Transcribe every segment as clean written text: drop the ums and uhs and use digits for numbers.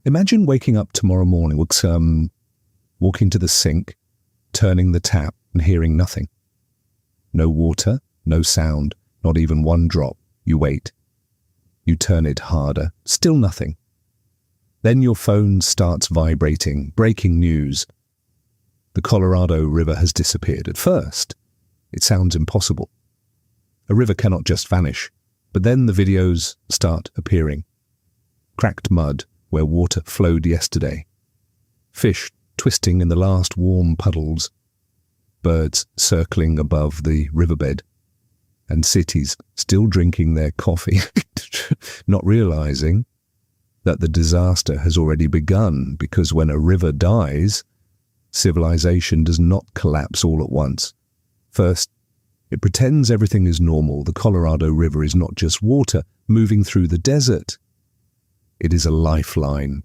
Imagine waking up tomorrow morning, walking to the sink, turning the tap and hearing nothing. No water, no sound, not even one drop. You wait. You turn it harder, still nothing. Then your phone starts vibrating, breaking news. The Colorado River has disappeared. At first, it sounds impossible. A river cannot just vanish, but then the videos start appearing. Cracked mud where water flowed yesterday. Fish twisting in the last warm puddles. Birds circling above the riverbed. And cities still drinking their coffee, not realizing that the disaster has already begun, because when a river dies, civilization does not collapse all at once. First, it pretends everything is normal. The Colorado River is not just water moving through the desert. It is a lifeline.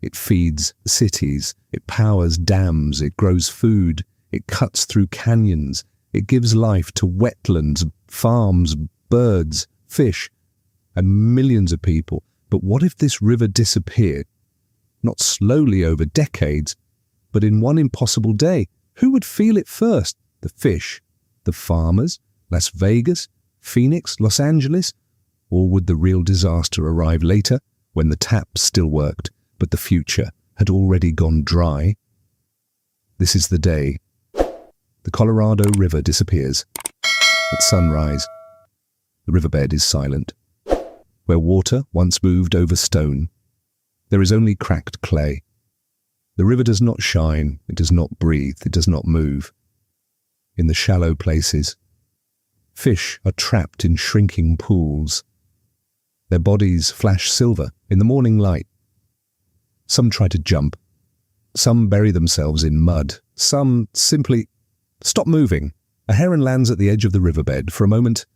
It feeds cities, it powers dams, it grows food, it cuts through canyons, it gives life to wetlands, farms, birds, fish, and millions of people. But what if this river disappeared? Not slowly over decades, but in one impossible day. Who would feel it first? The fish, the farmers, Las Vegas, Phoenix, Los Angeles? Or would the real disaster arrive later, when the taps still worked, but the future had already gone dry? This is the day. The Colorado River disappears. At sunrise, the riverbed is silent. Where water once moved over stone, there is only cracked clay. The river does not shine, it does not breathe, it does not move. In the shallow places, fish are trapped in shrinking pools. Their bodies flash silver in the morning light. Some try to jump. Some bury themselves in mud. Some simply stop moving. A heron lands at the edge of the riverbed. For a moment,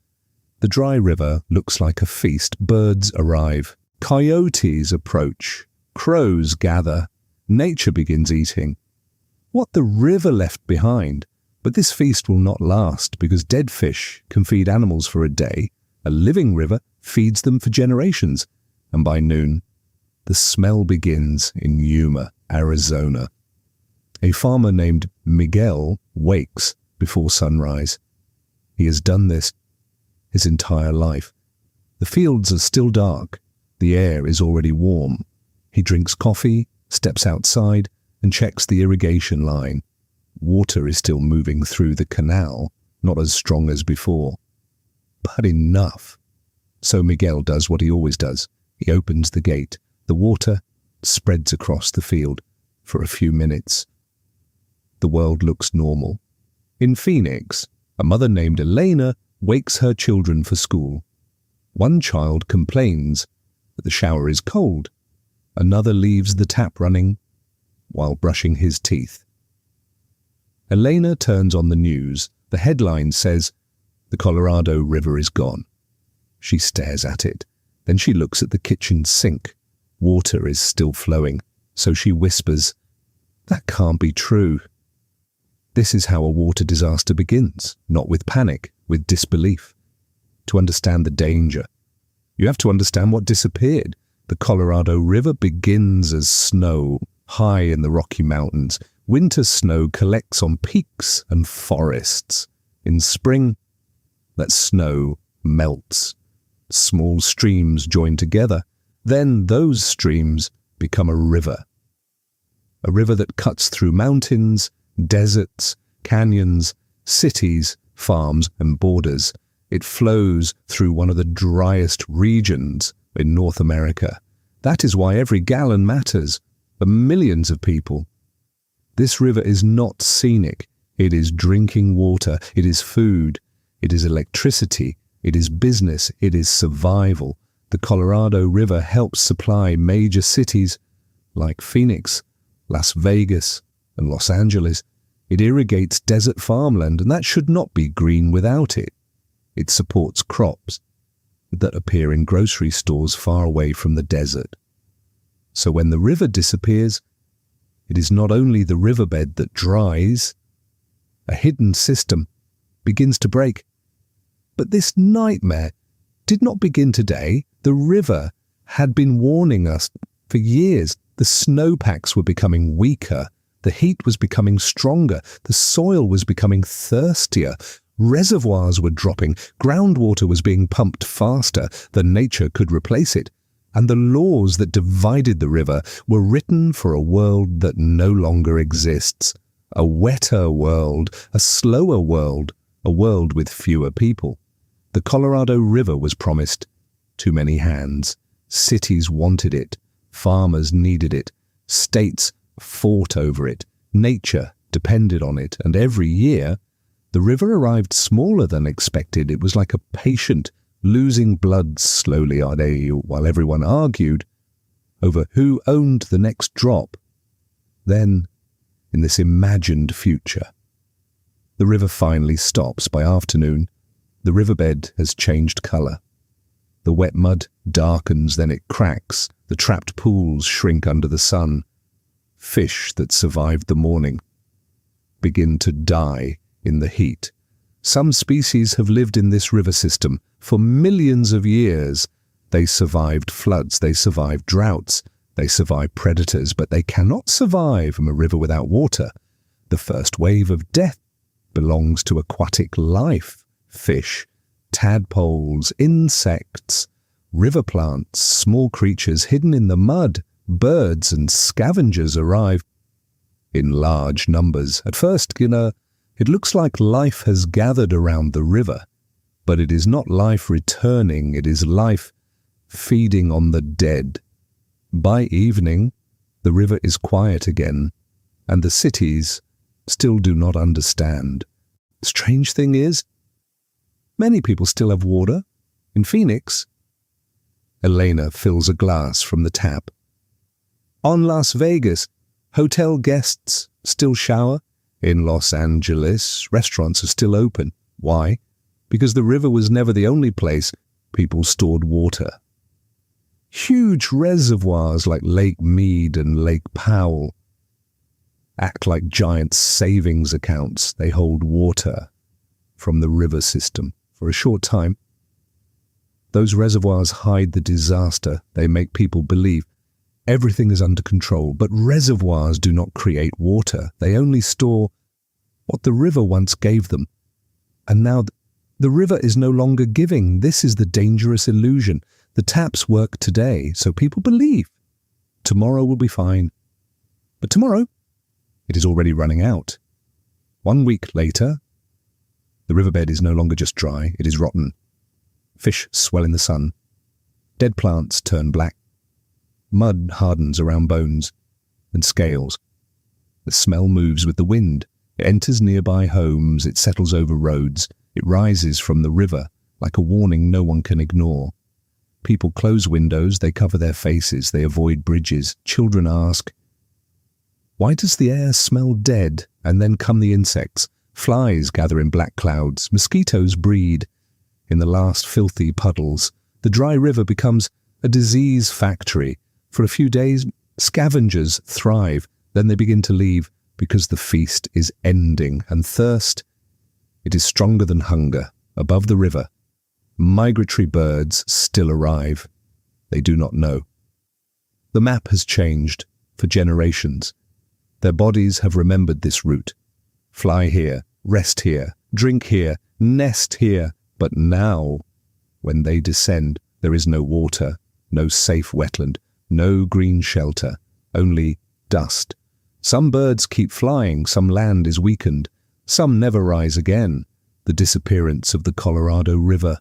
the dry river looks like a feast. Birds arrive. Coyotes approach. Crows gather. Nature begins eating. What the river left behind. But this feast will not last, because dead fish can feed animals for a day. A living river feeds them for generations. And by noon, the smell begins in Yuma, Arizona. A farmer named Miguel wakes before sunrise. He has done this his entire life. The fields are still dark. The air is already warm. He drinks coffee, steps outside, and checks the irrigation line. Water is still moving through the canal, not as strong as before, but enough. So Miguel does what he always does. He opens the gate. The water spreads across the field for a few minutes. The world looks normal. In Phoenix, a mother named Elena wakes her children for school. One child complains that the shower is cold. Another leaves the tap running while brushing his teeth. Elena turns on the news. The headline says, "The Colorado River is gone." She stares at it. Then she looks at the kitchen sink. Water is still flowing, so she whispers, "That can't be true." This is how a water disaster begins, not with panic, with disbelief. To understand the danger, you have to understand what disappeared. The Colorado River begins as snow high in the Rocky Mountains. Winter snow collects on peaks and forests. In spring, that snow melts. Small streams join together. Then those streams become a river. A river that cuts through mountains, deserts, canyons, cities, farms, and borders. It flows through one of the driest regions in North America. That is why every gallon matters for millions of people. This river is not scenic. It is drinking water. It is food. It is electricity. It is business. It is survival. The Colorado River helps supply major cities like Phoenix, Las Vegas, and Los Angeles. It irrigates desert farmland, and that should not be green without it. It supports crops that appear in grocery stores far away from the desert. So when the river disappears, it is not only the riverbed that dries, a hidden system begins to break. But this nightmare did not begin today. The river had been warning us For years, the snowpacks were becoming weaker, the heat was becoming stronger, the soil was becoming thirstier, reservoirs were dropping, groundwater was being pumped faster than nature could replace it, and the laws that divided the river were written for a world that no longer exists. A wetter world, a slower world, a world with fewer people. The Colorado River was promised. Too many hands. Cities wanted it. Farmers needed it. States fought over it. Nature depended on it. And every year, the river arrived smaller than expected. It was like a patient losing blood slowly while everyone argued over who owned the next drop. Then, in this imagined future, the river finally stops. By afternoon, the riverbed has changed colour. The wet mud darkens, then it cracks. The trapped pools shrink under the sun. Fish that survived the morning begin to die in the heat. Some species have lived in this river system for millions of years. They survived floods, they survived droughts, they survived predators, but they cannot survive from a river without water. The first wave of death belongs to aquatic life, fish, tadpoles, insects, river plants, small creatures hidden in the mud. Birds and scavengers arrive in large numbers. At first, it looks like life has gathered around the river, but it is not life returning, it is life feeding on the dead. By evening, the river is quiet again, and the cities still do not understand. The strange thing is, many people still have water. In Phoenix, Elena fills a glass from the tap. On Las Vegas, hotel guests still shower. In Los Angeles, restaurants are still open. Why? Because the river was never the only place people stored water. Huge reservoirs like Lake Mead and Lake Powell act like giant savings accounts. They hold water from the river system. For a short time, those reservoirs hide the disaster. They make people believe everything is under control, but reservoirs do not create water. They only store what the river once gave them. And now the river is no longer giving. This is the dangerous illusion. The taps work today, so people believe tomorrow will be fine. But tomorrow, it is already running out. 1 week later, the riverbed is no longer just dry, it is rotten. Fish swell in the sun. Dead plants turn black. Mud hardens around bones and scales. The smell moves with the wind. It enters nearby homes, it settles over roads, it rises from the river like a warning no one can ignore. People close windows, they cover their faces, they avoid bridges. Children ask, why does the air smell dead? And then come the insects. Flies gather in black clouds, mosquitoes breed in the last filthy puddles. The dry river becomes a disease factory. For a few days, scavengers thrive, then they begin to leave because the feast is ending, and thirst, it is stronger than hunger. Above the river, migratory birds still arrive. They do not know. The map has changed for generations. Their bodies have remembered this route. Fly here, rest here, drink here, nest here. But now, when they descend, there is no water, no safe wetland, no green shelter, only dust. Some birds keep flying, some land is weakened, some never rise again. The disappearance of the Colorado River.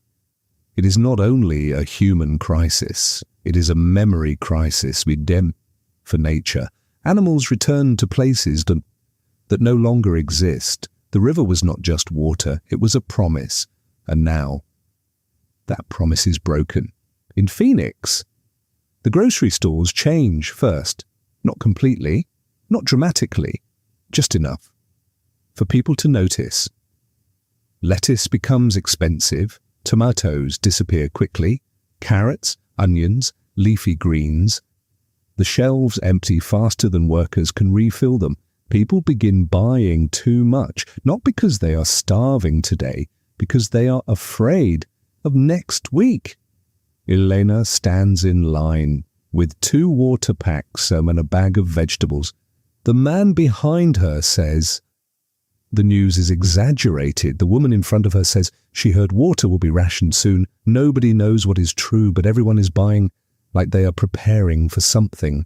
It is not only a human crisis, it is a memory crisis for nature. Animals return to places that no longer exist. The river was not just water, it was a promise. And now, that promise is broken. In Phoenix, the grocery stores change first. Not completely, not dramatically, just enough for people to notice. Lettuce becomes expensive, tomatoes disappear quickly, carrots, onions, leafy greens. The shelves empty faster than workers can refill them. People begin buying too much, not because they are starving today, because they are afraid of next week. Elena stands in line. with 2 water packs and a bag of vegetables. The man behind her says the news is exaggerated. The woman in front of her says she heard water will be rationed soon. Nobody knows what is true, but everyone is buying like they are preparing for something.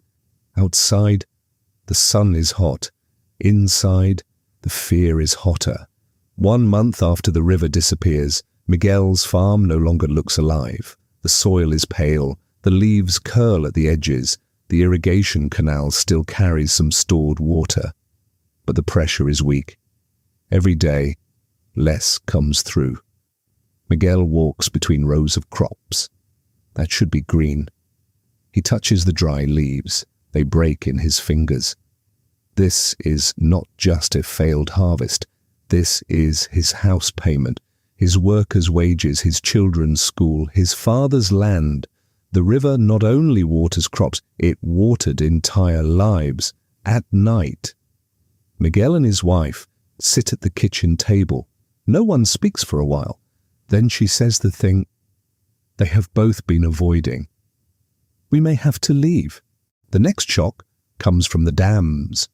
Outside, the sun is hot. Inside, the fear is hotter. 1 month after the river disappears, Miguel's farm no longer looks alive. The soil is pale. The leaves curl at the edges. The irrigation canal still carries some stored water. But the pressure is weak. Every day, less comes through. Miguel walks between rows of crops. That should be green. He touches the dry leaves. They break in his fingers. This is not just a failed harvest. This is his house payment, his workers' wages, his children's school, his father's land. The river not only waters crops, it watered entire lives. At night, Miguel and his wife sit at the kitchen table. No one speaks for a while. Then she says the thing they have both been avoiding. We may have to leave. The next shock comes from the dams.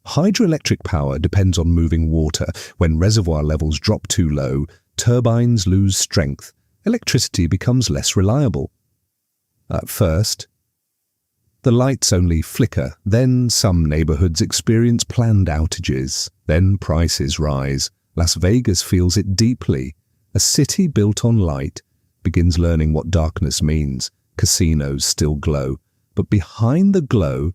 Hydroelectric power depends on moving water. When reservoir levels drop too low, turbines lose strength. Electricity becomes less reliable. At first, the lights only flicker. Then some neighborhoods experience planned outages. Then prices rise. Las Vegas feels it deeply. A city built on light begins learning what darkness means. Casinos still glow. But behind the glow,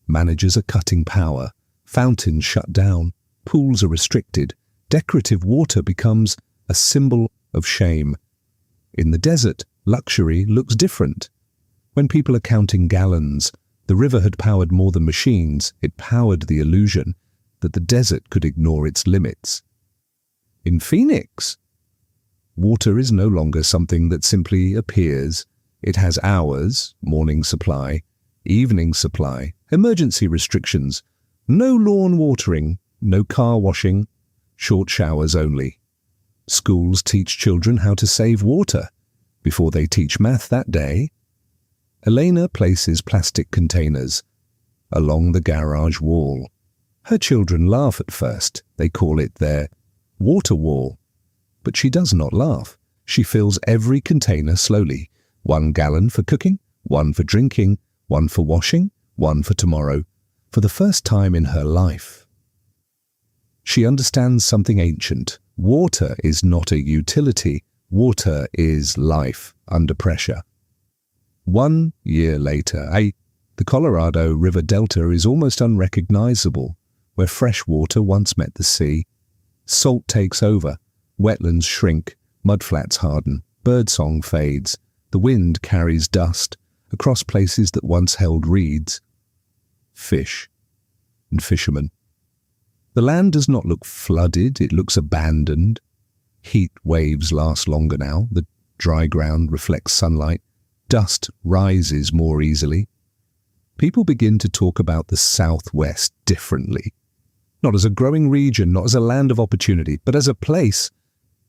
managers are cutting power. Fountains shut down. Pools are restricted. Decorative water becomes a symbol of shame. In the desert, luxury looks different. When people are counting gallons, the river had powered more than machines. It powered the illusion that the desert could ignore its limits. In Phoenix, water is no longer something that simply appears. It has hours, morning supply, evening supply, emergency restrictions, no lawn watering, no car washing, short showers only. Schools teach children how to save water before they teach math that day. Elena places plastic containers along the garage wall. Her children laugh at first. They call it their water wall. But she does not laugh. She fills every container slowly. 1 gallon for cooking, 1 for drinking, 1 for washing, 1 for tomorrow. For the first time in her life, she understands something ancient. Water is not a utility. Water is life under pressure. 1 year later, the Colorado River Delta is almost unrecognizable. Where fresh water once met the sea, salt takes over, wetlands shrink, mudflats harden, birdsong fades, the wind carries dust across places that once held reeds. Fish and fishermen. The land does not look flooded, it looks abandoned. Heat waves last longer now, the dry ground reflects sunlight, dust rises more easily. People begin to talk about the Southwest differently. Not as a growing region, not as a land of opportunity, but as a place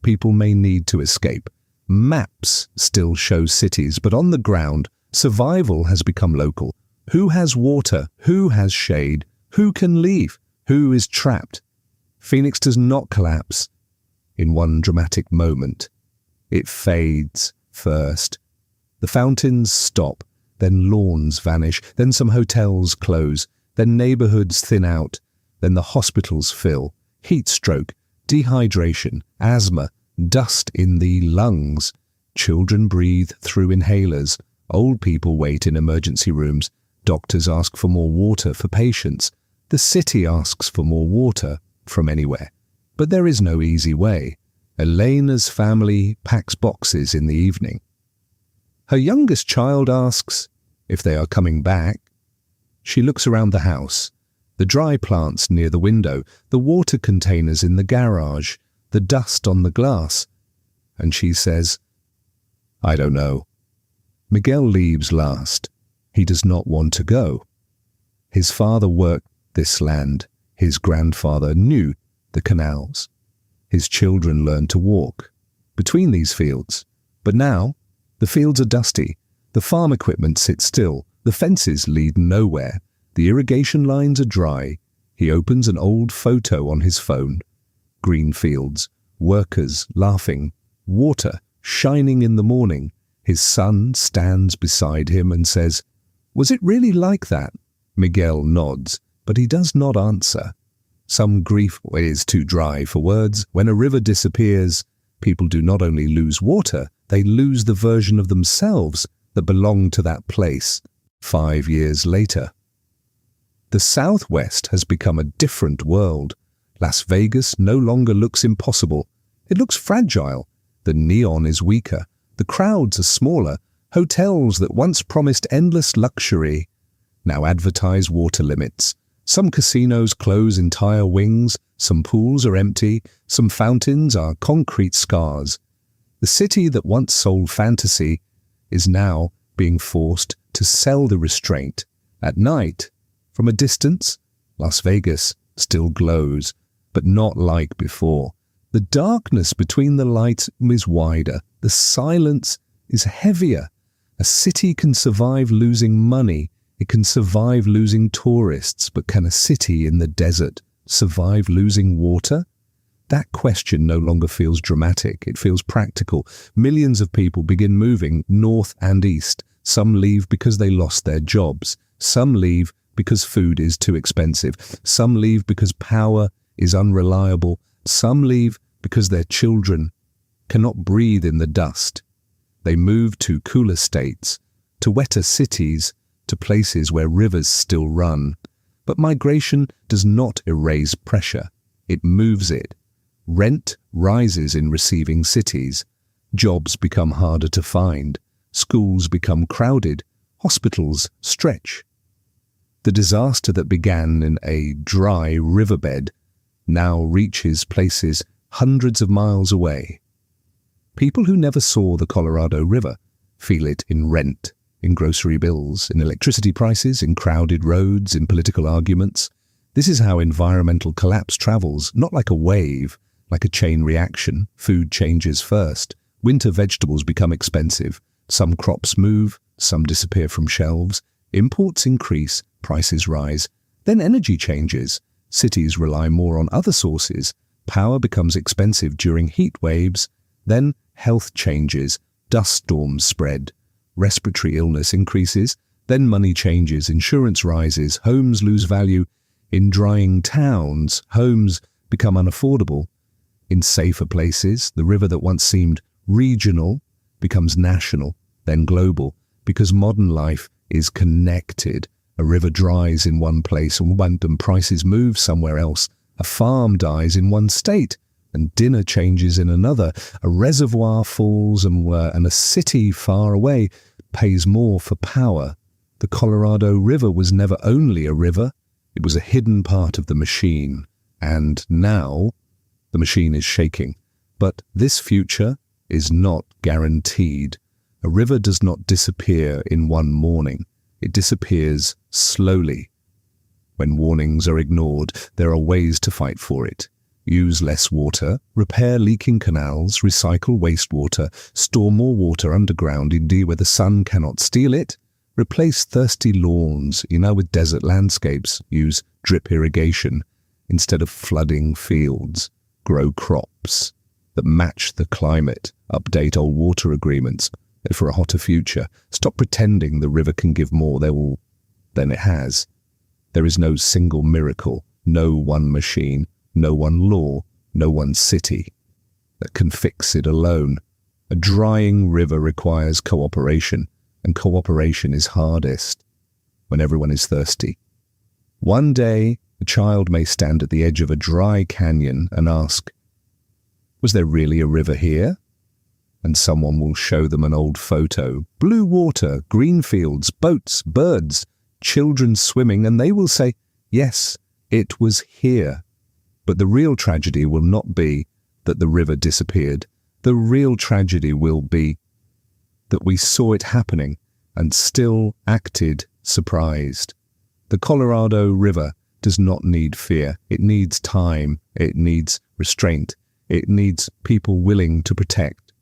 people may need to escape. Maps still show cities, but on the ground, survival has become local. Who has water? Who has shade? Who can leave? Who is trapped? Phoenix does not collapse in one dramatic moment. It fades first. The fountains stop, then lawns vanish, then some hotels close, then neighborhoods thin out, then the hospitals fill. Heat stroke, dehydration, asthma, dust in the lungs. Children breathe through inhalers. Old people wait in emergency rooms. Doctors ask for more water for patients. The city asks for more water from anywhere. But there is no easy way. Elena's family packs boxes in the evening. Her youngest child asks if they are coming back. She looks around the house. The dry plants near the window, the water containers in the garage, the dust on the glass. And she says, I don't know. Miguel leaves last. He does not want to go. His father worked this land. His grandfather knew the canals. His children learned to walk between these fields. But now, the fields are dusty. The farm equipment sits still. The fences lead nowhere. The irrigation lines are dry. He opens an old photo on his phone. Green fields, workers laughing, water shining in the morning. His son stands beside him and says, "Was it really like that?" Miguel nods, but he does not answer. Some grief is too dry for words. When a river disappears, people do not only lose water, they lose the version of themselves that belonged to that place 5 years later. The Southwest has become a different world. Las Vegas no longer looks impossible. It looks fragile. The neon is weaker. The crowds are smaller. Hotels that once promised endless luxury now advertise water limits. Some casinos close entire wings. Some pools are empty. Some fountains are concrete scars. The city that once sold fantasy is now being forced to sell the restraint. At night, from a distance, Las Vegas still glows, but not like before. The darkness between the lights is wider. The silence is heavier. A city can survive losing money. It can survive losing tourists, but can a city in the desert survive losing water? That question no longer feels dramatic. It feels practical. Millions of people begin moving north and east. Some leave because they lost their jobs. Some leave because food is too expensive. Some leave because power is unreliable. Some leave because their children cannot breathe in the dust. They move to cooler states, to wetter cities, to places where rivers still run. But migration does not erase pressure. It moves it. Rent rises in receiving cities. Jobs become harder to find. Schools become crowded. Hospitals stretch. The disaster that began in a dry riverbed now reaches places hundreds of miles away. People who never saw the Colorado River feel it in rent, in grocery bills, in electricity prices, in crowded roads, in political arguments. This is how environmental collapse travels, not like a wave, like a chain reaction. Food changes first. Winter vegetables become expensive. Some crops move, some disappear from shelves. Imports increase, prices rise. Then energy changes. Cities rely more on other sources. Power becomes expensive during heat waves. Then health changes. Dust storms spread. Respiratory illness increases. Then money changes. Insurance rises. Homes lose value. In drying towns, homes become unaffordable. In safer places, the river that once seemed regional becomes national, then global, because modern life is connected. A river dries in one place and prices move somewhere else. A farm dies in one state and dinner changes in another. A reservoir falls and a city far away pays more for power. The Colorado River was never only a river, it was a hidden part of the machine. And now the machine is shaking. But this future is not guaranteed. A river does not disappear in one morning. It disappears slowly. When warnings are ignored, there are ways to fight for it. Use less water, repair leaking canals, recycle wastewater, store more water underground indeed where the sun cannot steal it. Replace thirsty lawns, with desert landscapes. Use drip irrigation instead of flooding fields. Grow crops that match the climate. Update old water agreements for a hotter future. Stop pretending the river can give more than it has. There is no single miracle, no one machine, no one law, no one city that can fix it alone. A drying river requires cooperation, and cooperation is hardest when everyone is thirsty. One day, a child may stand at the edge of a dry canyon and ask, "Was there really a river here?" And someone will show them an old photo. Blue water, green fields, boats, birds, children swimming, and they will say, "Yes, it was here." But the real tragedy will not be that the river disappeared. The real tragedy will be that we saw it happening and still acted surprised. The Colorado River does not need fear. It needs time. It needs restraint. It needs people willing to protect.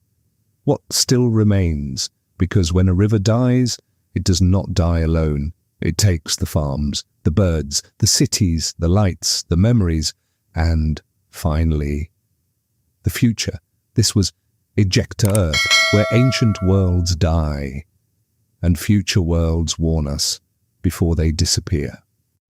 What still remains? Because when a river dies, it does not die alone. It takes the farms, the birds, the cities, the lights, the memories, and, finally, the future. This was Ejecta Earth, where ancient worlds die, and future worlds warn us before they disappear.